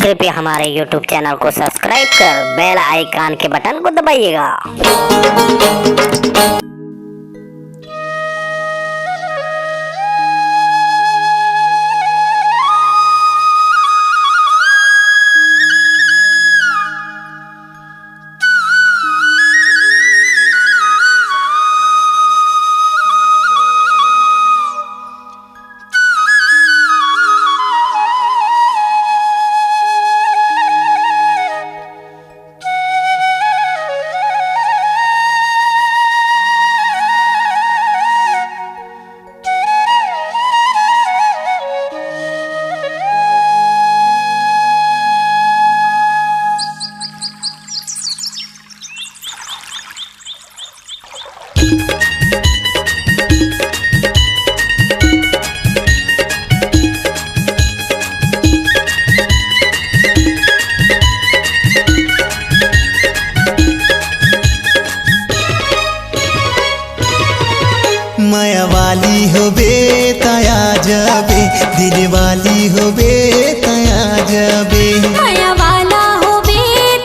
कृपया हमारे YouTube channel को सब्सक्राइब कर बेल आइकन के बटन को दबाइएगा। माया वाली हो बे तया जबे, दिल वाली हो बे तया जबे। माया वाला हो बे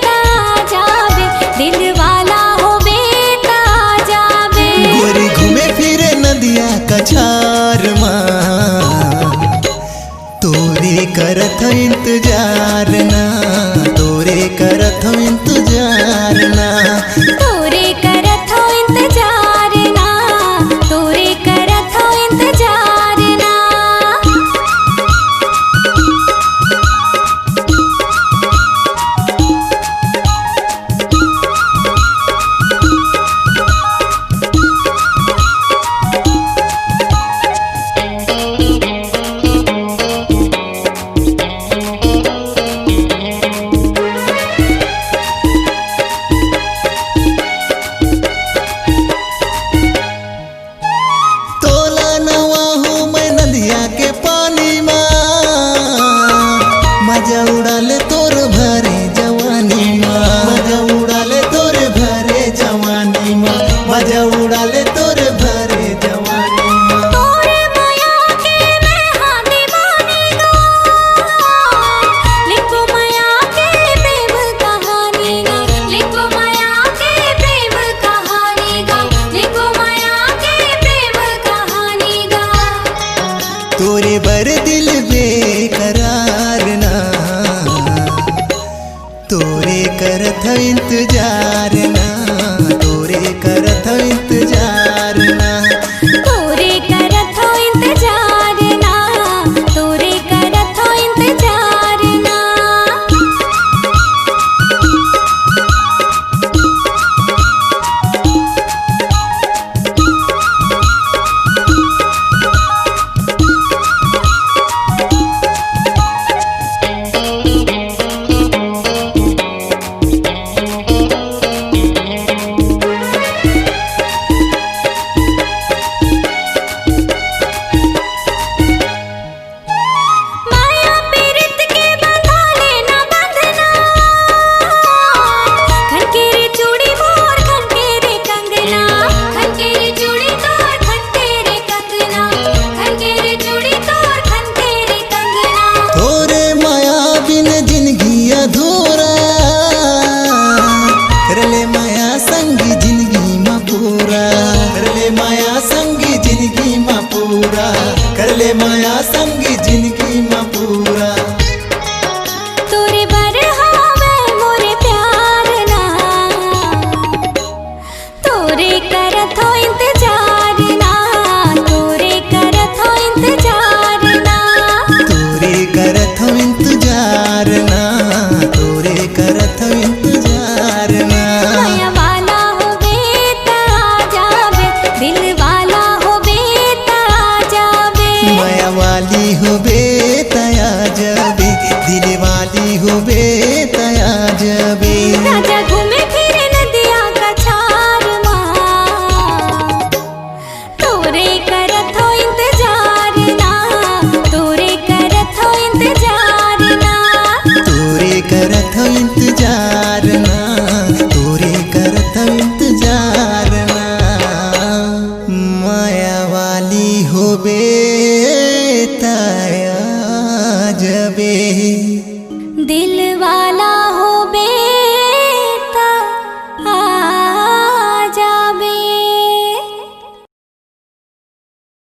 तया जाबे, दिल वाला हो बे तया जाबे। गोरी घूमे फिरे नदिया कछार माँ, तोरे करत इंतजार ना, तोरे करत इंतजार ना। तोरे करत हो इंतजार ना, तोरे करत हो इंतजार ना। तोला नवा हूँ मैं नदिया के पानी माँ, मजा उड़ाले तोर भरे जवानी माँ, मजा उड़ाले तोर भरे जवानी माँ, मजा उड़ाले तोर भरे जवानी माँ। तोरे माया के मैं हाँ दीवानी गा, लिखो माया के प्रेम कहानी गा, लिखो माया के प्रेम कहानी गा, लिखो माया के प्रेम कहानी गा। तोरे बर दिल बेकरार ना, तोरे करत इंतजार ना, तोरे करत इंतजार ना। तोरे करत हो इंतजार ना, तोरे करत हो इंतजार ना। माया पीरित के बंधा लेना बंधना, खनके रे चूड़ी मोर खनके रे कंगना, खनके रे चूड़ी तोर खनके रे कंगना, खनके रे चूड़ी तोर खनके रे कंगना। तोरे माया बिन जिंदगी अधूरा, कर ले माया संगी जिंदगी माँ पूरा, कर ले माया संगी जिंदगी माँ पूरा, कर ले माया संगी जिंदगी माँ पूरा। तोरे बर हावे मोरे प्यार ना, तोरे करत हो इंतजार ना, तोरे करत हो इंतजार ना। तोरे करत इंतजार ना, तोरे करत इंतजार ना। माया वाला हो बे तया जाबे, दिल वाला हो बे तया जाबे। माया वाली हो बे तया जबे, दिल वाली हो बे तया जबे। राजा घूमे फिरे नदिया कछार माँ, तोरे करत हो इंतजार ना, तोरे करत हो इंतजार ना। तोरे करत इंतजार ना, तोरे करत इंतजार ना। माया लाली हो बेला